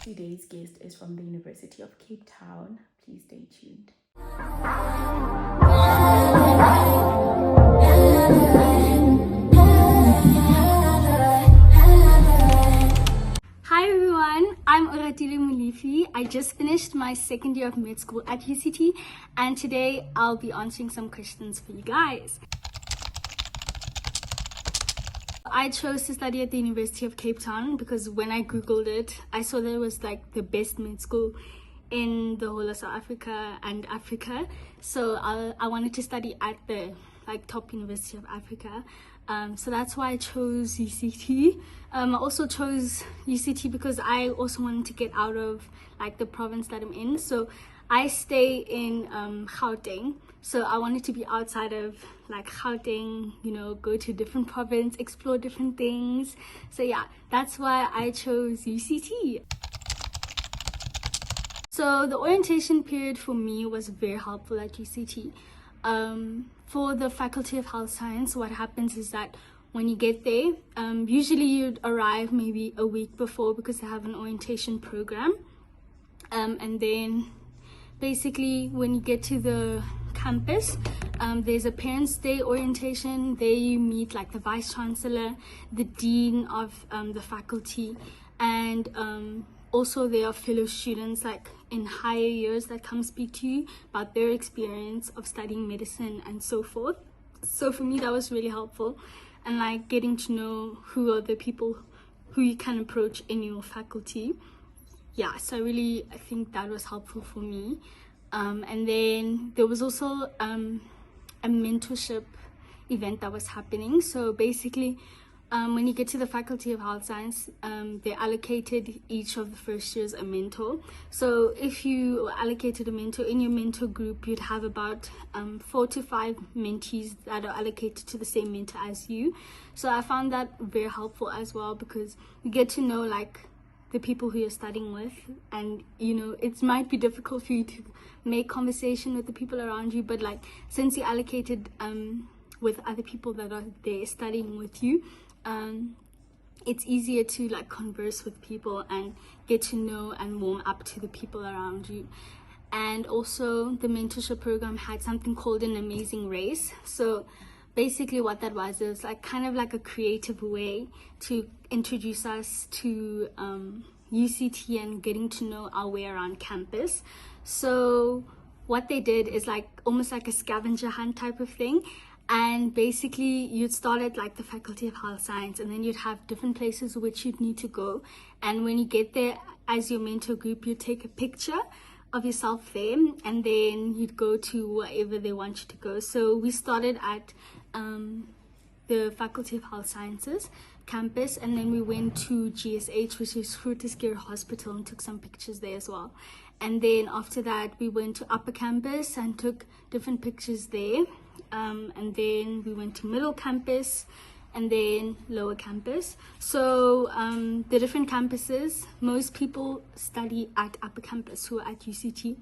Today's guest is from the University of Cape Town. Please stay tuned. Hi everyone, I'm Oratile Molifi. I just finished my second year of med school at UCT, and today I'll be answering some questions for you guys. I chose to study at the University of Cape Town because when I googled it, I saw that it was like the best med school in the whole of South Africa and Africa. So I wanted to study at the top University of Africa. So that's why I chose UCT. I also chose UCT because I also wanted to get out of the province that I'm in. So I stay in Gauteng. So I wanted to be outside of Gauteng, go to different province, explore different things. So yeah, that's why I chose UCT. So the orientation period for me was very helpful at UCT. For the Faculty of Health Science, what happens is that when you get there, usually you'd arrive maybe a week before because they have an orientation program. And then basically when you get to the campus, there's a Parents' Day orientation. There you meet the Vice Chancellor, the Dean of the faculty, and also there are fellow students in higher years that come speak to you about their experience of studying medicine and so forth. So for me that was really helpful, and getting to know who are the people who you can approach in your faculty. Yeah, so I think that was helpful for me. And then there was also a mentorship event that was happening. So basically when you get to the Faculty of Health Science, they allocated each of the first years a mentor. So if you allocated a mentor, in your mentor group, you'd have about 4 to 5 mentees that are allocated to the same mentor as you. So I found that very helpful as well, because you get to know the people who you're studying with, and it might be difficult for you to make conversation with the people around you, but since you're allocated with other people that are there studying with you, it's easier to converse with people and get to know and warm up to the people around you. And also the mentorship program had something called an amazing race. So basically what that was is kind of a creative way to introduce us to UCT and getting to know our way around campus. So what they did is almost a scavenger hunt type of thing. And basically you'd start at the Faculty of Health Science, and then you'd have different places which you'd need to go. And when you get there, as your mentor group, you'd take a picture of yourself there, and then you'd go to wherever they want you to go. So we started at the Faculty of Health Sciences campus, and then we went to GSH, which is Groote Hospital, and took some pictures there as well. And then after that we went to Upper Campus and took different pictures there. And then we went to Middle Campus and then Lower Campus. So the different campuses, most people study at Upper Campus who are at UCT.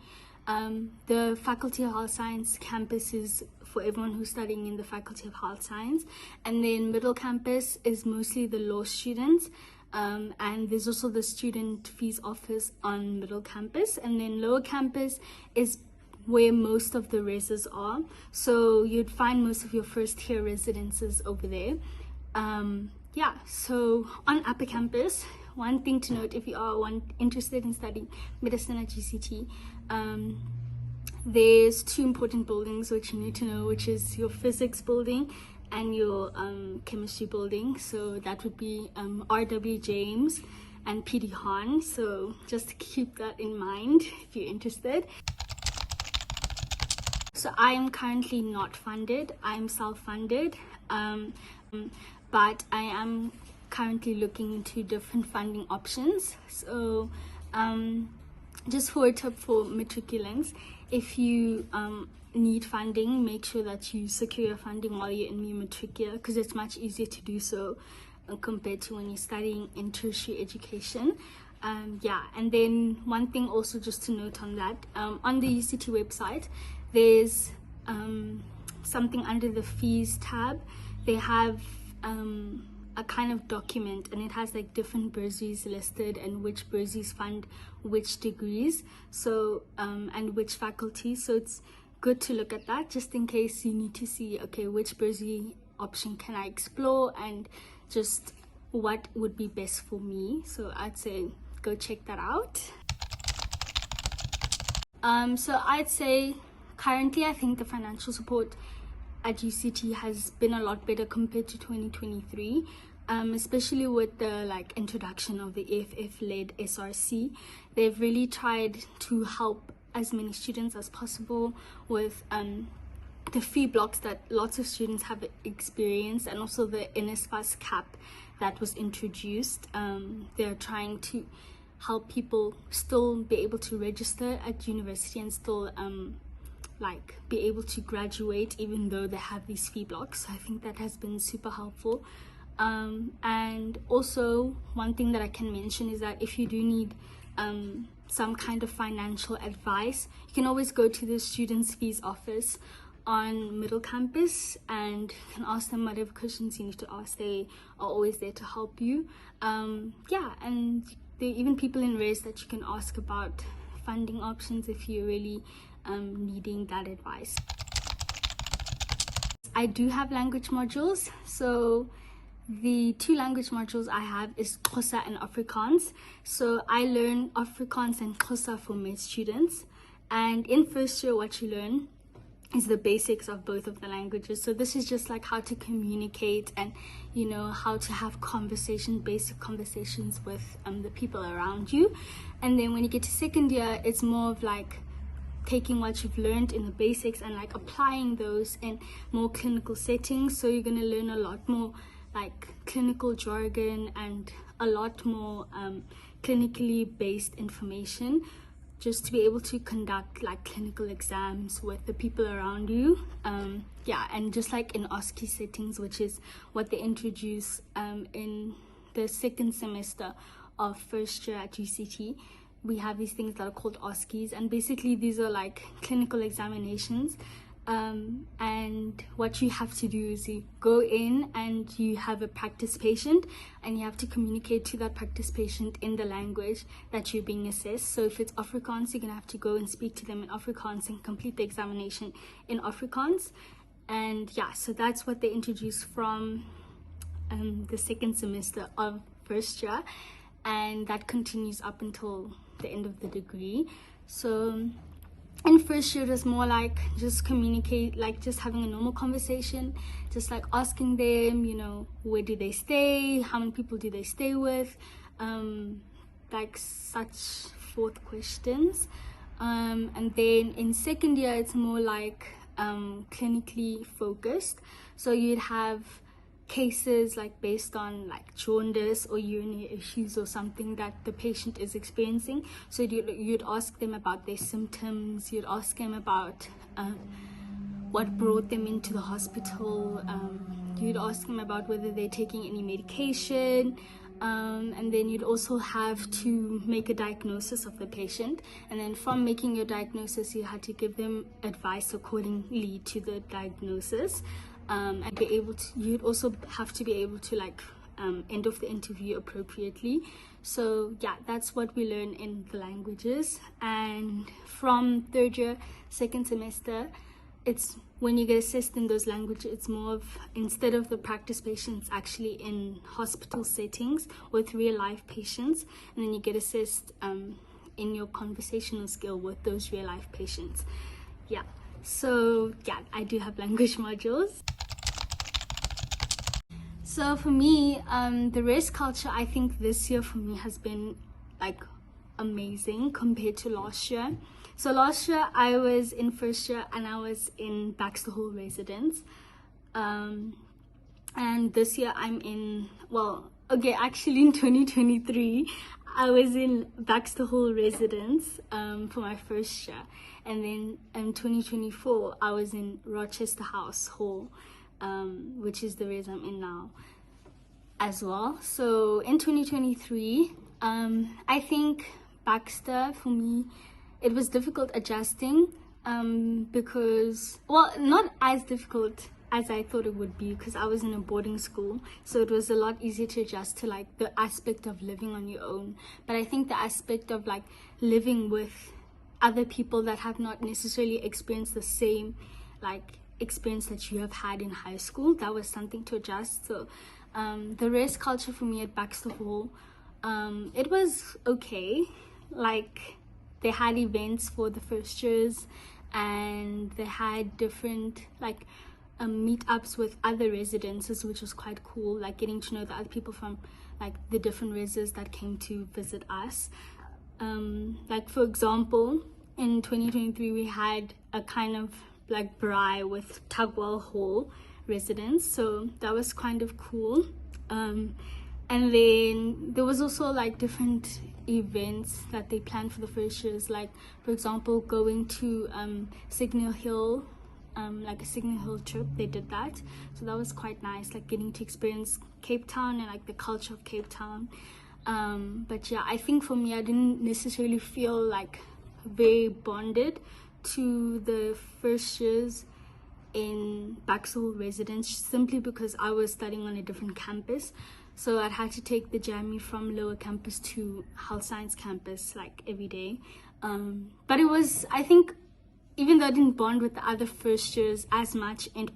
The Faculty of Health Science campus is for everyone who's studying in the Faculty of Health Science. And then Middle Campus is mostly the law students. And there's also the student fees office on Middle Campus. And then Lower Campus is where most of the reses are. So you'd find most of your first year residences over there. Yeah, so on Upper Campus, one thing to note if you are interested in studying medicine at UCT, there's 2 important buildings which you need to know, which is your physics building and your chemistry building. So that would be R.W. James and P.D. Hahn. So just keep that in mind if you're interested. So I am currently not funded, I'm self-funded, but I am currently looking into different funding options. So just for a tip for matriculants, if you need funding, make sure that you secure your funding while you're in your matricular, because it's much easier to do so compared to when you're studying in tertiary education. Yeah, and then one thing also just to note on that, on the UCT website, there's something under the fees tab. They have a kind of document, and it has like different bursaries listed and which bursaries fund which degrees, so and which faculties. So it's good to look at that just in case you need to see, okay, which bursary option can I explore and just what would be best for me. So I'd say go check that out. So I'd say currently I think the financial support at UCT has been a lot better compared to 2023, especially with the like introduction of the EFF-led SRC. They've really tried to help as many students as possible with the fee blocks that lots of students have experienced, and also the NSFAS cap that was introduced. They're trying to help people still be able to register at university and still like be able to graduate even though they have these fee blocks. So I think that has been super helpful. And also one thing that I can mention is that if you do need some kind of financial advice, you can always go to the students fees office on Middle Campus and you can ask them whatever questions you need to ask. They are always there to help you. Yeah, and there are even people in res that you can ask about funding options if you're really needing that advice. I do have language modules. So the 2 language modules I have is Xhosa and Afrikaans. So I learn Afrikaans and Xhosa for my students. And in first year, what you learn is the basics of both of the languages. So this is just like how to communicate and, you know, how to have basic conversations with the people around you. And then when you get to second year, it's more of like taking what you've learned in the basics and like applying those in more clinical settings. So you're going to learn a lot more like clinical jargon and a lot more clinically based information, just to be able to conduct like clinical exams with the people around you. Yeah, and just like in OSCE settings, which is what they introduce in the second semester of first year at UCT, we have these things that are called OSCEs, and basically these are like clinical examinations. And what you have to do is you go in and you have a practice patient and you have to communicate to that practice patient in the language that you're being assessed. So if it's Afrikaans, you're gonna have to go and speak to them in Afrikaans and complete the examination in Afrikaans. And yeah, so that's what they introduced from the second semester of first year, and that continues up until the end of the degree. So in first year, it was more like just communicate, like just having a normal conversation, just like asking them, you know, where do they stay, how many people do they stay with, like such fourth questions. And then in second year, it's more like clinically focused. So you'd have cases like based on like jaundice or urinary issues or something that the patient is experiencing. So you'd ask them about their symptoms, you'd ask them about what brought them into the hospital, you'd ask them about whether they're taking any medication, and then you'd also have to make a diagnosis of the patient, and then from making your diagnosis you had to give them advice accordingly to the diagnosis. And be able to, you'd also have to be able to like end off the interview appropriately. So yeah, that's what we learn in the languages. And from third year, second semester, it's when you get assessed in those languages, it's more of, instead of the practice patients, actually in hospital settings with real life patients, and then you get assessed in your conversational skill with those real life patients. Yeah, so yeah, I do have language modules. So for me, the race culture, I think this year for me has been like amazing compared to last year. So last year I was in first year and I was in Baxter Hall residence. And this year I'm in, well, okay, actually in 2023, I was in Baxter Hall residence for my first year. And then in 2024, I was in Rochester House Hall, which is the res I'm in now as well. So in 2023, I think Baxter, for me, it was difficult adjusting because, well, not as difficult as I thought it would be, because I was in a boarding school, so it was a lot easier to adjust to like the aspect of living on your own. But I think the aspect of like living with other people that have not necessarily experienced the same like experience that you have had in high school, that was something to adjust. So the race culture for me at Baxter Hall, it was okay. Like, they had events for the first years, and they had different like meetups with other residences, which was quite cool, like getting to know the other people from like the different reses that came to visit us. Like, for example, in 2023 we had a kind of like braai with Tugwell Hall residents, so that was kind of cool. And then there was also like different events that they planned for the first years, like for example going to Signal Hill, like a Signal Hill trip. They did that, so that was quite nice, like getting to experience Cape Town and like the culture of Cape Town. But yeah, I think for me, I didn't necessarily feel like very bonded to the first years in Baxter residence, simply because I was studying on a different campus. So I'd had to take the journey from lower campus to health science campus like every day. But it was, I think, even though I didn't bond with the other first years as much in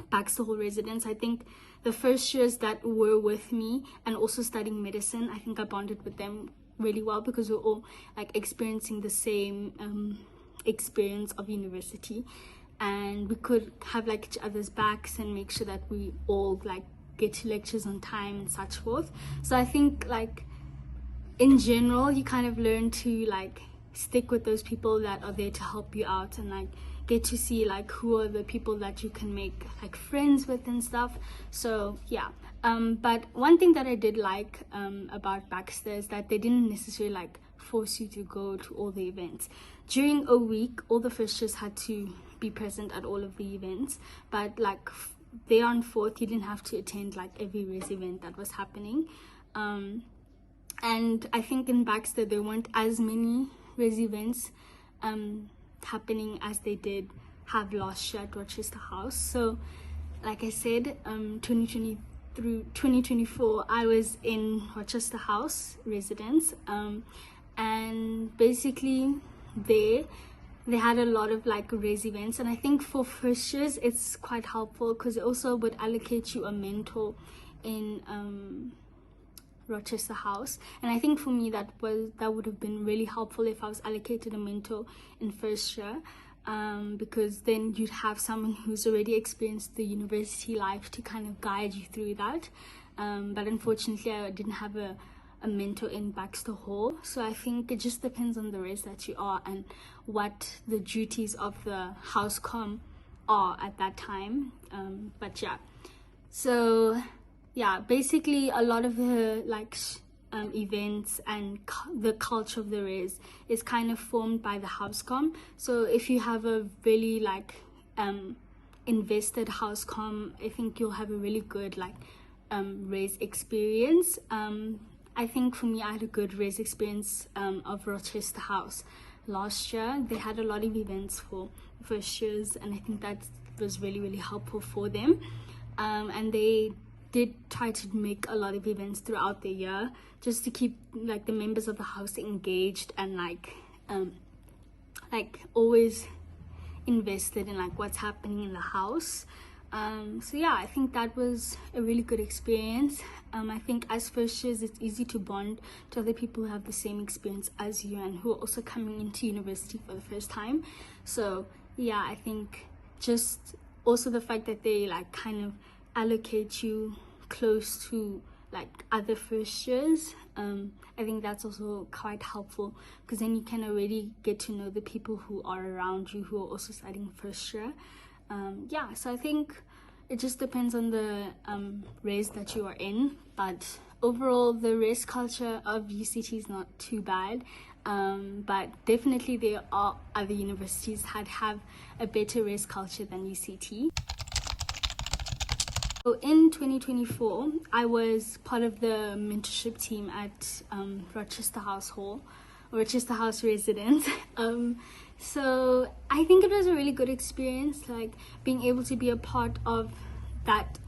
Baxter Hall residence, I think the first years that were with me and also studying medicine, I think I bonded with them really well, because we're all like experiencing the same experience of university, and we could have like each other's backs and make sure that we all like get to lectures on time and such forth. So I think like in general you kind of learn to like stick with those people that are there to help you out, and like get to see like who are the people that you can make like friends with and stuff. So yeah, but one thing that I did like about Baxter is that they didn't necessarily like force you to go to all the events. During a week, all the first years had to be present at all of the events, but like there on fourth, you didn't have to attend like every res event that was happening. And I think in Baxter there weren't as many res events happening as they did have last year at Rochester House. So like I said, 2020 through 2024 I was in Rochester House residence, and basically they had a lot of like res events, and I think for first years it's quite helpful because it also would allocate you a mentor in Rochester House. And I think for me that would have been really helpful if I was allocated a mentor in first year, because then you'd have someone who's already experienced the university life to kind of guide you through that. But unfortunately I didn't have a mentor in Baxter Hall, so I think it just depends on the res that you are and what the duties of the house com are at that time. But yeah, so yeah, basically a lot of the like events and the culture of the res is kind of formed by the house com. So if you have a really like invested house com, I think you'll have a really good like res experience. I think for me, I had a good res experience of Rochester House last year. They had a lot of events for first years, and I think that was really, really helpful for them. And they did try to make a lot of events throughout the year just to keep like the members of the house engaged and like always invested in like what's happening in the house. So yeah, I think that was a really good experience. I think as first years it's easy to bond to other people who have the same experience as you and who are also coming into university for the first time. So yeah, I think just also the fact that they like kind of allocate you close to like other first years, I think that's also quite helpful, because then you can already get to know the people who are around you who are also studying first year. Yeah, so I think it just depends on the res that you are in, but overall the res culture of UCT is not too bad. But definitely there are other universities that have a better res culture than UCT. So in 2024, I was part of the mentorship team at Rochester House Hall, which is the house resident. So I think it was a really good experience, like being able to be a part of that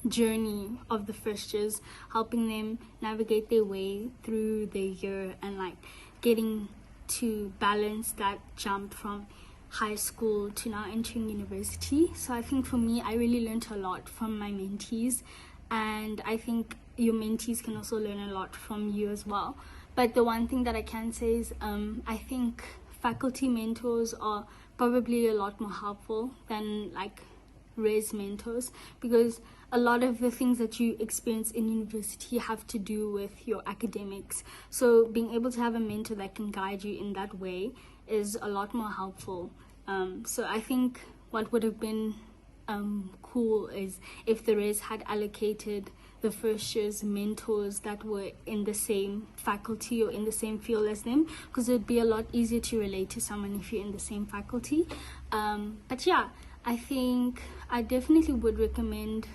journey of the first years, helping them navigate their way through the year and like getting to balance that jump from high school to now entering university. So I think for me, I really learned a lot from my mentees, and I think your mentees can also learn a lot from you as well. But the one thing that I can say is I think faculty mentors are probably a lot more helpful than like res mentors, because a lot of the things that you experience in university have to do with your academics. So being able to have a mentor that can guide you in that way is a lot more helpful. So I think what would have been cool is if the res had allocated the first year's mentors that were in the same faculty or in the same field as them, because it would be a lot easier to relate to someone if you're in the same faculty. But yeah, I think I definitely would recommend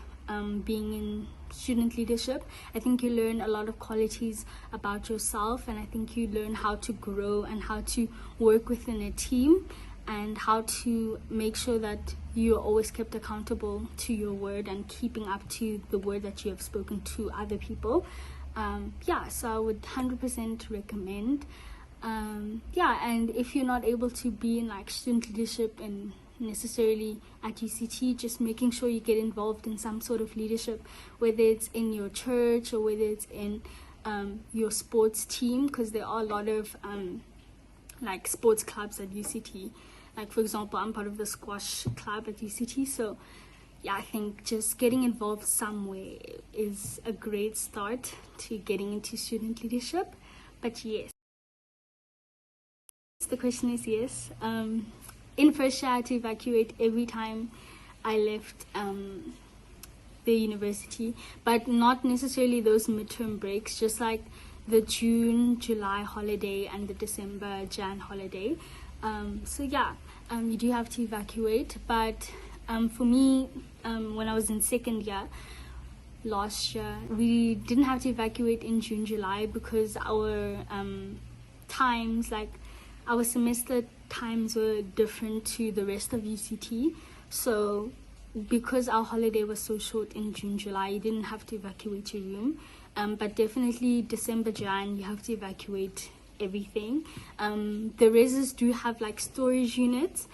being in student leadership. I think you learn a lot of qualities about yourself, and I think you learn how to grow and how to work within a team, and how to make sure that you're always kept accountable to your word and keeping up to the word that you have spoken to other people. So I would 100% recommend. And if you're not able to be in like student leadership and necessarily at UCT, just making sure you get involved in some sort of leadership, whether it's in your church or whether it's in your sports team, because there are a lot of like sports clubs at UCT. Like for example, I'm part of the squash club at UCT, so yeah, I think just getting involved somewhere is a great start to getting into student leadership. But yes, the question is yes. In first year, I had to evacuate every time I left the university, but not necessarily those midterm breaks, just like the June, July holiday and the December, Jan holiday. You do have to evacuate, but for me, when I was in second year last year, we didn't have to evacuate in June, July, because our times, like our semester times, were different to the rest of UCT. So because our holiday was so short in June, July, you didn't have to evacuate your room. But definitely December, Jan, you have to evacuate everything. The reses do have like storage units,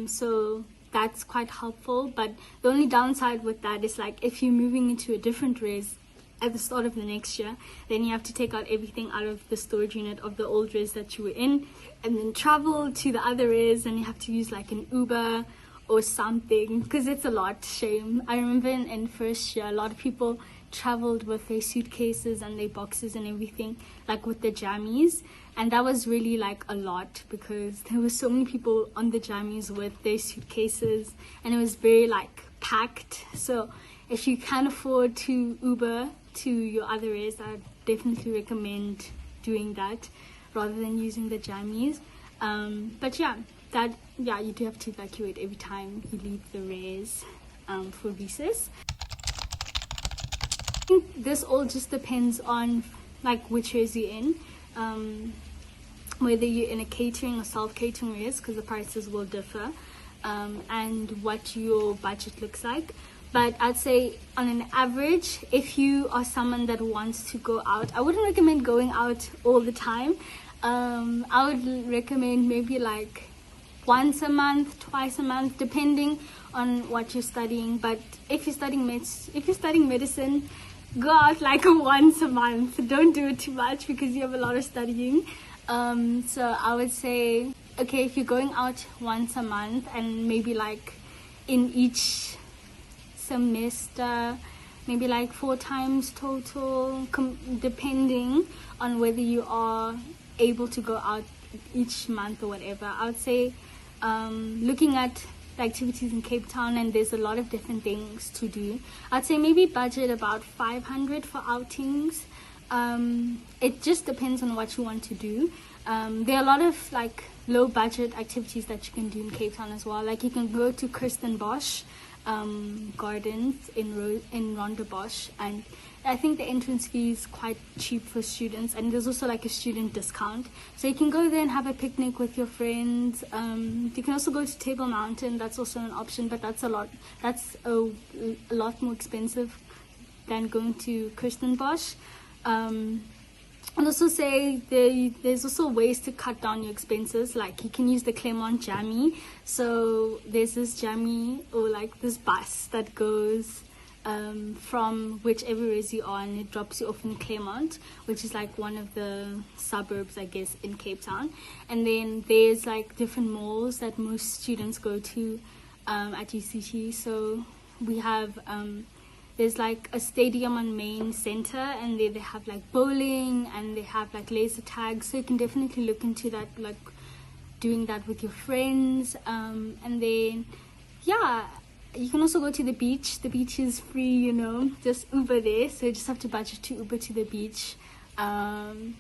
so that's quite helpful. But the only downside with that is like if you're moving into a different res at the start of the next year, then you have to take out everything out of the storage unit of the old res that you were in, and then travel to the other res, and you have to use like an Uber or something, because it's a lot. Shame. I remember in first year, a lot of people traveled with their suitcases and their boxes and everything, like with the jammies, and that was really like a lot, because there were so many people on the jammies with their suitcases, and it was very like packed. So if you can afford to Uber to your other res, I definitely recommend doing that rather than using the jammies. You do have to evacuate every time you leave the res for recess. I think this all just depends on like which res you're in, whether you're in a catering or self-catering res, because the prices will differ, and what your budget looks like. But I'd say on an average, if you are someone that wants to go out, I wouldn't recommend going out all the time. I would recommend maybe like once a month, twice a month, depending on what you're studying. But if you're studying medicine, go out like once a month. Don't do it too much because you have a lot of studying. So I would say, okay, if you're going out once a month and maybe like in each semester, maybe like 4 times total, depending on whether you are able to go out each month or whatever. I would say looking at the activities in Cape Town, and there's a lot of different things to do, I'd say maybe budget about 500 for outings. It just depends on what you want to do. There are a lot of like low budget activities that you can do in Cape Town as well. Like you can go to Kirsten Bosch Gardens in Rondebosch, and I think the entrance fee is quite cheap for students, and there's also like a student discount, so you can go there and have a picnic with your friends. You can also go to Table Mountain. That's also an option, but that's a lot more expensive than going to Kirstenbosch. I'll also say there's also ways to cut down your expenses. Like you can use the Claremont Jammy. So there's this jammy, or like this bus that goes from whichever res you are, and it drops you off in Claremont, which is like one of the suburbs, I guess, in Cape Town. And then there's like different malls that most students go to at UCT. So we have there's like a stadium on Main Center, and they have like bowling, and they have like laser tag. So you can definitely look into that, like doing that with your friends. And then, yeah, you can also go to the beach. The beach is free, you know, just Uber there. So you just have to budget to Uber to the beach. And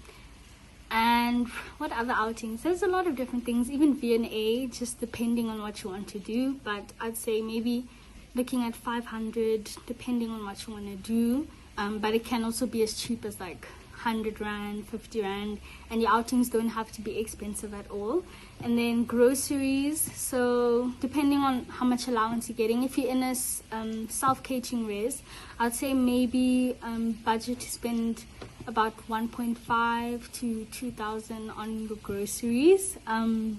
what other outings? There's a lot of different things, even V&A, just depending on what you want to do. But I'd say maybe looking at 500 depending on what you want to do, but it can also be as cheap as like 100 rand, 50 rand, and your outings don't have to be expensive at all. And then groceries, so depending on how much allowance you're getting, if you're in a self-catering res, I'd say maybe budget to spend about 1.5 to 2,000 on your groceries.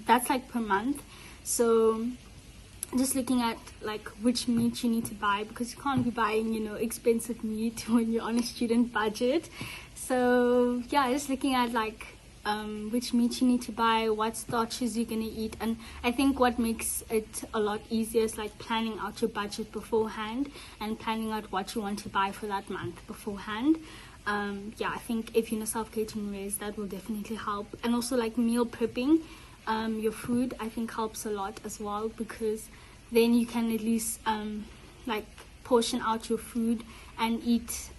That's like per month. So just looking at like which meat you need to buy, because you can't be buying, you know, expensive meat when you're on a student budget. So yeah, just looking at like which meat you need to buy, what starches you're gonna eat. And I think what makes it a lot easier is like planning out your budget beforehand and planning out what you want to buy for that month beforehand. Yeah, I think if you're in a self-catering res, that will definitely help. And also like meal prepping your food, I think helps a lot as well, because then you can at least like portion out your food and eat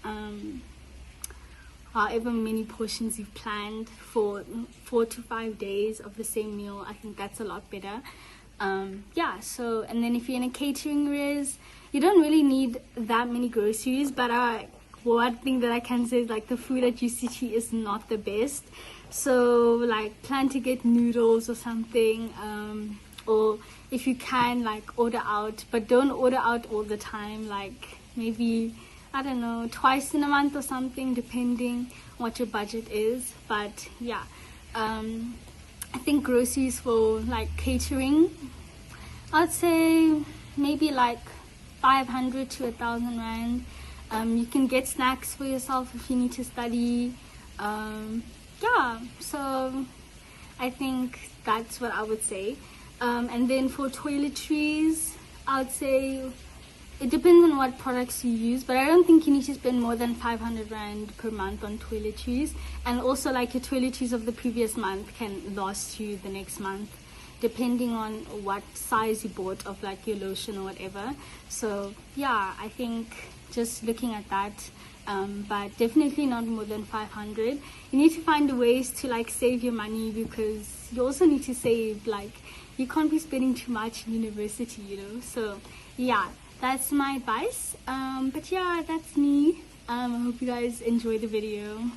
however many portions you've planned for 4 to 5 days of the same meal. I think that's a lot better. Yeah, so, and then if you're in a catering res, you don't really need that many groceries, but one thing that I can say is like the food at UCT is not the best. So like plan to get noodles or something, or if you can, like order out, but don't order out all the time, like maybe, I don't know, twice in a month or something, depending what your budget is. But yeah, I think groceries for like catering, I'd say maybe like 500 to 1,000 rand. You can get snacks for yourself if you need to study. Yeah, so I think that's what I would say. And then for toiletries, I would say it depends on what products you use, but I don't think you need to spend more than 500 rand per month on toiletries. And also like your toiletries of the previous month can last you the next month, depending on what size you bought of like your lotion or whatever. So yeah, I think just looking at that, but definitely not more than 500. You need to find ways to like save your money, because you also need to save, like you can't be spending too much in university, you know. So yeah, that's my advice. But yeah, that's me. I hope you guys enjoy the video.